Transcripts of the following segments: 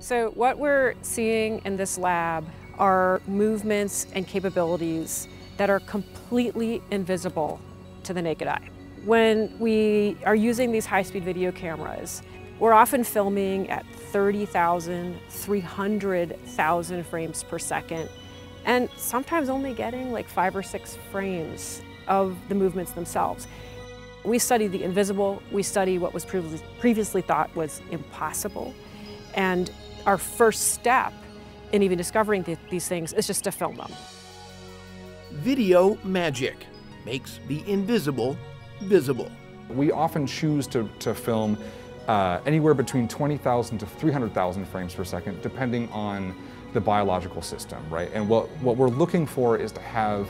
So what we're seeing in this lab are movements and capabilities that are completely invisible to the naked eye. When we are using these high-speed video cameras, we're often filming at 30,000, 300,000 frames per second, and sometimes only getting like 5 or 6 frames of the movements themselves. We study the invisible, we study what was previously thought was impossible, and our first step in even discovering these things is just to film them. Video magic makes the invisible visible. We often choose to film anywhere between 20,000 to 300,000 frames per second, depending on the biological system, right? And what we're looking for is to have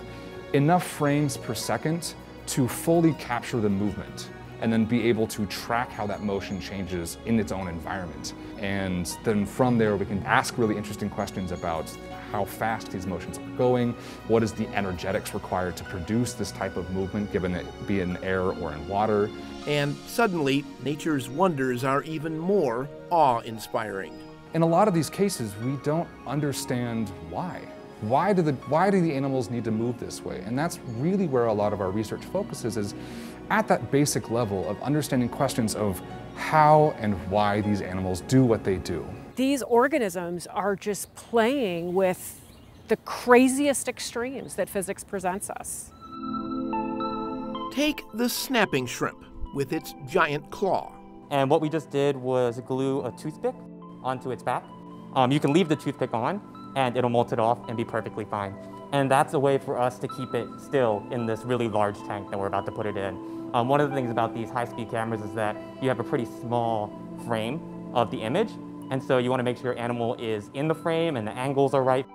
enough frames per second to fully capture the movement and then be able to track how that motion changes in its own environment. And then from there, we can ask really interesting questions about how fast these motions are going, what is the energetics required to produce this type of movement, given it be in air or in water. And suddenly, nature's wonders are even more awe-inspiring. In a lot of these cases, we don't understand why. Why do the animals need to move this way? And that's really where a lot of our research focuses, is at that basic level of understanding questions of how and why these animals do what they do. These organisms are just playing with the craziest extremes that physics presents us. Take the snapping shrimp with its giant claw. And what we just did was glue a toothpick onto its back. You can leave the toothpick on and it'll molt it off and be perfectly fine. And that's a way for us to keep it still in this really large tank that we're about to put it in. One of the things about these high-speed cameras is that you have a pretty small frame of the image, and so you want to make sure your animal is in the frame and the angles are right.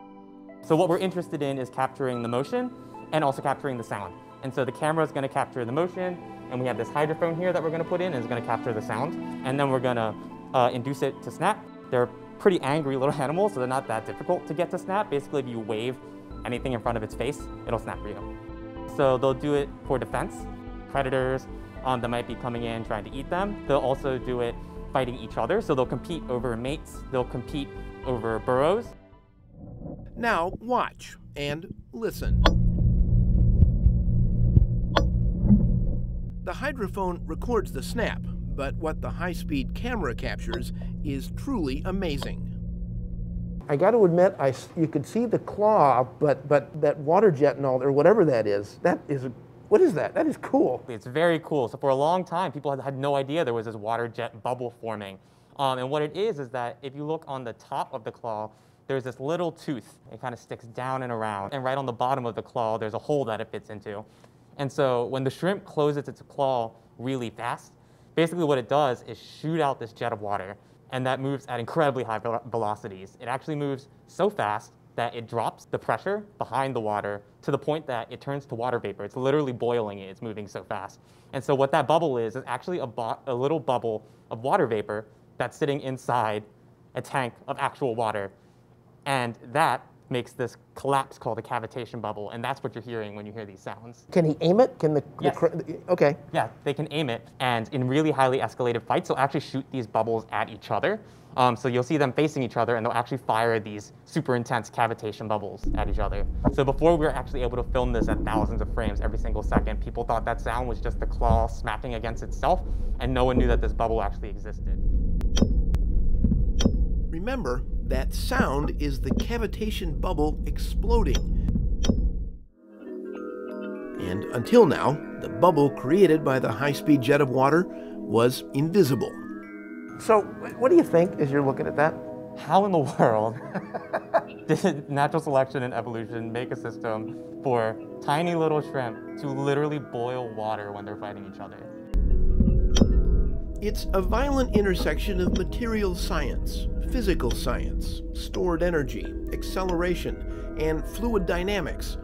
So what we're interested in is capturing the motion and also capturing the sound. And so the camera is going to capture the motion, and we have this hydrophone here that we're going to put in, and it's going to capture the sound. And then we're going to induce it to snap. They're pretty angry little animals, so they're not that difficult to get to snap. Basically, if you wave anything in front of its face, it'll snap for you. So they'll do it for defense. Predators that might be coming in trying to eat them. They'll also do it fighting each other, so they'll compete over mates, they'll compete over burrows. Now watch and listen. The hydrophone records the snap, but what the high-speed camera captures is truly amazing. I got to admit, you could see the claw, but that water jet and all, or whatever that is, what is that? That is cool. It's very cool. So for a long time, people had no idea there was this water jet bubble forming. And what it is that if you look on the top of the claw, there's this little tooth. It kind of sticks down and around. And right on the bottom of the claw, there's a hole that it fits into. And so when the shrimp closes its claw really fast, basically what it does is shoot out this jet of water. And that moves at incredibly high velocities. It actually moves so fast that it drops the pressure behind the water to the point that it turns to water vapor. It's literally boiling it. It's moving so fast. And so what that bubble is actually a little bubble of water vapor that's sitting inside a tank of actual water. And that makes this collapse called a cavitation bubble. And that's what you're hearing when you hear these sounds. Can he aim it? Yes. Okay. Yeah, they can aim it. And in really highly escalated fights, they'll actually shoot these bubbles at each other. So you'll see them facing each other, and they'll actually fire these super intense cavitation bubbles at each other. So before we were actually able to film this at thousands of frames every single second, people thought that sound was just the claw smacking against itself, and no one knew that this bubble actually existed. Remember, that sound is the cavitation bubble exploding. And until now, the bubble created by the high-speed jet of water was invisible. So what do you think as you're looking at that? How in the world did natural selection and evolution make a system for tiny little shrimp to literally boil water when they're fighting each other? It's a violent intersection of material science, physical science, stored energy, acceleration, and fluid dynamics,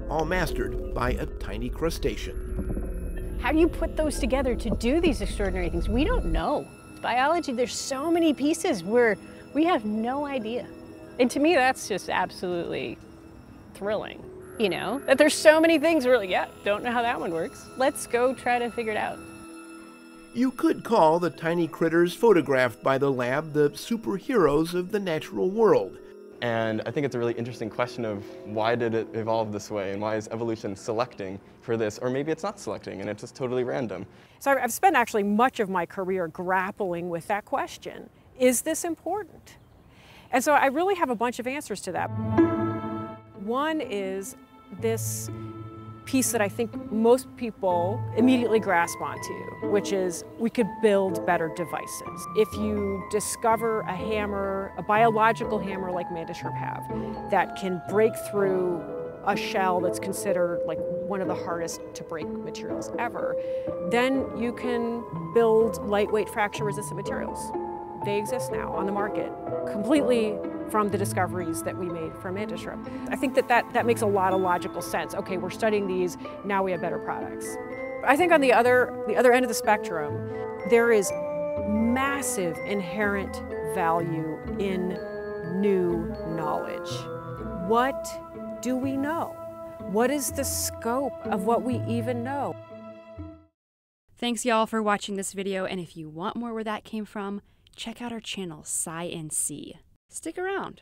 all mastered by a tiny crustacean. How do you put those together to do these extraordinary things? We don't know. Biology, there's so many pieces where we have no idea. And to me, that's just absolutely thrilling, you know? That there's so many things we're like, yeah, don't know how that one works. Let's go try to figure it out. You could call the tiny critters photographed by the lab the superheroes of the natural world. And I think it's a really interesting question of why did it evolve this way, and why is evolution selecting for this, or maybe it's not selecting and it's just totally random. So I've spent actually much of my career grappling with that question. Is this important? And so I really have a bunch of answers to that. One is this piece that I think most people immediately grasp onto, which is we could build better devices. If you discover a hammer, a biological hammer like mantis shrimp have, that can break through a shell that's considered like one of the hardest to break materials ever, then you can build lightweight fracture-resistant materials. They exist now on the market, completely from the discoveries that we made from mantis shrimp. I think that makes a lot of logical sense. Okay, we're studying these, now we have better products. I think on the other end of the spectrum, there is massive inherent value in new knowledge. What do we know? What is the scope of what we even know? Thanks y'all for watching this video, and if you want more where that came from, check out our channel, Sci and C. Stick around.